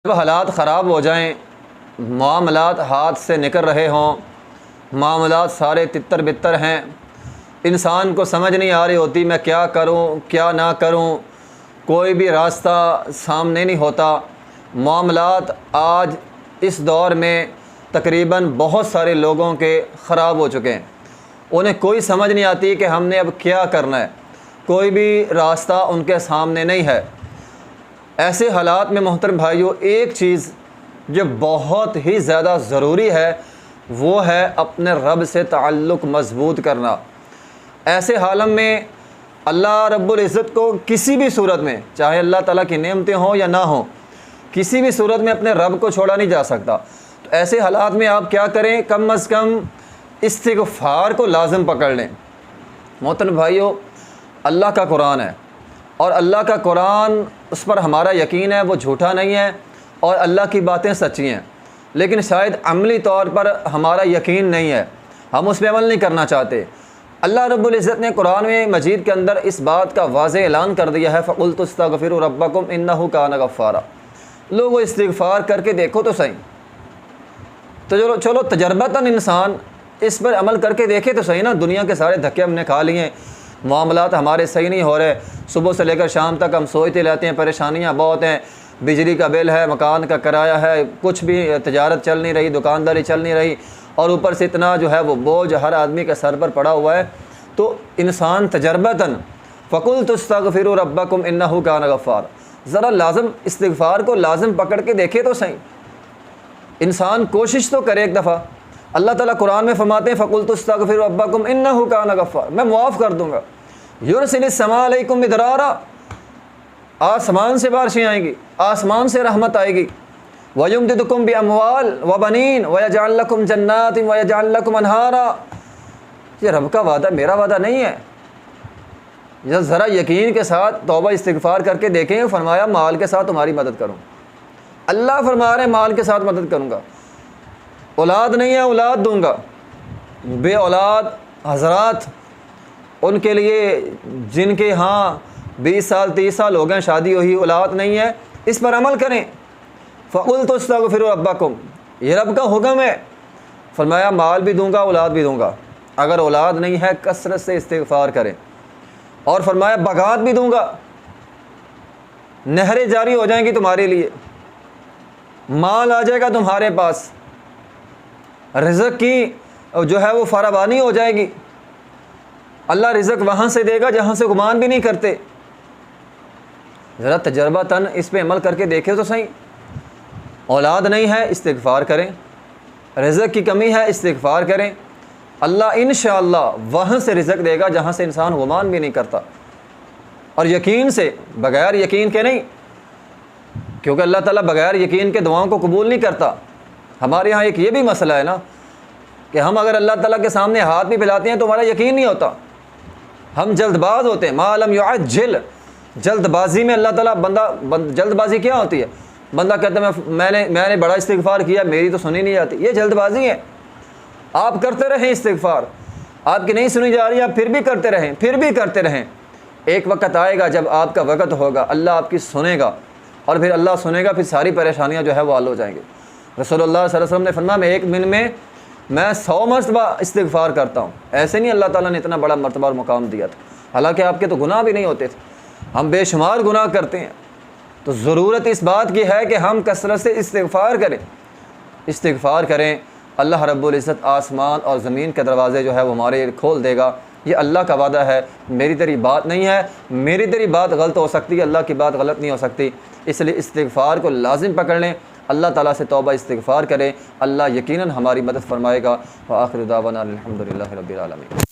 जब हालात ख़राब हो जाएं, मामलात हाथ से निकल रहे हों, मामलात सारे तितर बितर हैं, इंसान को समझ नहीं आ रही होती मैं क्या करूं क्या ना करूं, कोई भी रास्ता सामने नहीं होता। मामलात आज इस दौर में तकरीबन बहुत सारे लोगों के ख़राब हो चुके हैं। उन्हें कोई समझ नहीं आती कि हमने अब क्या करना है, कोई भी रास्ता उनके सामने नहीं है। ऐसे हालात में मोहतरम भाइयों, एक चीज़ जो बहुत ही ज़्यादा ज़रूरी है वो है अपने रब से ताल्लुक़ मज़बूत करना। ऐसे हालत में अल्लाह रब्बुल इज़्ज़त को किसी भी सूरत में, चाहे अल्लाह ताला की नेमतें हों या ना हों, किसी भी सूरत में अपने रब को छोड़ा नहीं जा सकता। तो ऐसे हालात में आप क्या करें, कम अज़ कम इस्तिग़फ़ार को लाज़िम पकड़ लें। मोहतरम भाइयों, अल्लाह का कुरान है और अल्लाह का कुरान, उस पर हमारा यकीन है वो झूठा नहीं है और अल्लाह की बातें सच्ची हैं, लेकिन शायद अमली तौर पर हमारा यकीन नहीं है, हम उस पर अमल नहीं करना चाहते। अल्लाह रब्बुल इज़्ज़त ने कुरान में मजीद के अंदर इस बात का वाज़ेह ऐलान कर दिया है, फ़क़ुल्तु इस्तग़फ़िरू रब्बकुम इन्नहु कान गफ़्फ़ारा। लोगों इस्तिग़फ़ार करके देखो तो सही। तो चलो तजर्बतन इंसान इस पर अमल करके देखे तो सही ना। दुनिया के सारे धक्के हमने खा लिए, मामलात हमारे सही नहीं हो रहे, सुबह से लेकर शाम तक हम सोचते रहते हैं, परेशानियां बहुत हैं, बिजली का बिल है, मकान का किराया है, कुछ भी तजारत चल नहीं रही, दुकानदारी चल नहीं रही, और ऊपर से इतना जो है वो बोझ हर आदमी के सर पर पड़ा हुआ है। तो इंसान तजर्बतन फ़क़ुल्तु इस्तग़फ़िरू रब्बकुम इन्नहु कान गफ़्फ़ार, ज़रा लाज़िम इस्तिग़फ़ार को लाज़िम पकड़ के देखे तो सही। इंसान कोशिश तो करे एक दफ़ा। अल्लाह ताला कुरान में फरमाते हैं फ़क़ुल्तु इस्तग़फ़िरू रब्बकुम इन्नहु कान गफ़्फ़ार, मैं मुआफ़ कर दूँगा। युरसिलिस समा अलैकुम मिदरारा, आसमान से बारिशें आएंगी, आसमान से रहमत आएगी। वयुमदिदकुम बिअमवाल व बनीन वयजअल लकुम जन्नातिन वयजअल लकुम अनहारा। ये रब का वादा, मेरा वादा नहीं है। ज़रा यकीन के साथ तौबा इस्तिग़फ़ार करके देखें। फरमाया माल के साथ तुम्हारी मदद करूँ। अल्लाह फरमा रहे माल के साथ मदद करूँगा। औलाद नहीं है, औलाद दूँगा। बे औलाद हज़रात, उनके लिए जिनके यहाँ 20 साल 30 साल हो गए शादी हुई, औलाद नहीं है, इस पर अमल करें। फ़क़ुल्तु इस्तग़फ़िरू रब्बकुम, ये रब का हुक्म है। फरमाया माल भी दूंगा, औलाद भी दूंगा। अगर औलाद नहीं है कसरत से इस्तिग़फ़ार करें। और फरमाया बगात भी दूंगा, नहरें जारी हो जाएंगी तुम्हारे लिए, माल आ जाएगा तुम्हारे पास, रिज़्क़ की जो है वो फरावानी हो जाएगी। अल्लाह रिज़्क़ वहाँ से देगा जहाँ से गुमान भी नहीं करते। ज़रा तजर्बतन इस पे अमल करके देखे तो सही। औलाद नहीं है, इस्तिग़फ़ार करें। रिज़्क़ की कमी है, इस्तिग़फ़ार करें। अल्लाह इंशाअल्लाह वहाँ से रिज़्क़ देगा जहाँ से इंसान गुमान भी नहीं करता। और यकीन से, बग़ैर यकीन के नहीं, क्योंकि अल्लाह ताला बग़ैर यकीन के दुआओं को कबूल नहीं करता। हमारे यहाँ एक ये भी मसला है ना कि हम अगर अल्लाह ताला के सामने हाथ भी फैलाते हैं तो हमारा यकीन नहीं होता, हम जल्दबाज होते हैं। मा लम युअज्जिल, जल्दबाजी में अल्लाह ताला जल्दबाजी क्या होती है? बंदा कहता है मैंने बड़ा इस्तिग़फ़ार किया, मेरी तो सुनी नहीं जाती। ये जल्दबाजी है। आप करते रहें इस्तिग़फ़ार, आपकी नहीं सुनी जा रही, आप फिर भी करते रहें, फिर भी करते रहें। एक वक्त आएगा जब आपका वक़्त होगा, अल्लाह आपकी सुनेगा, और फिर अल्लाह सुनेगा, फिर सारी परेशानियाँ जो है वो हल हो जाएंगी। रसूलुल्लाह सल्लल्लाहु अलैहि वसल्लम ने फरमाया मैं एक दिन में मैं 100 मरतबा इस्तिग़फ़ार करता हूँ। ऐसे नहीं अल्लाह ताला ने इतना बड़ा मरतबा और मुकाम दिया था, हालांकि आपके तो गुनाह भी नहीं होते थे। हम बेशुमार गुनाह करते हैं। तो ज़रूरत इस बात की है कि हम कसरत से इस्तिग़फ़ार करें, इस्तिग़फ़ार करें। अल्लाह रब्बुल इज़्ज़त आसमान और ज़मीन के दरवाज़े जो है वो हमारे खोल देगा। ये अल्लाह का वादा है, मेरी तेरी बात नहीं है। मेरी तेरी बात गलत हो सकती है, अल्लाह की बात गलत नहीं हो सकती। इसलिए इस्तिग़फ़ार को लाज़िम पकड़ लें, अल्लाह ताला से तौबा इस्तिग़फ़ार करें, अल्लाह यकीनन हमारी मदद फ़रमाएगा। व आखिर दावाना अल्हम्दुलिल्लाहि रब्बिल आलमीन।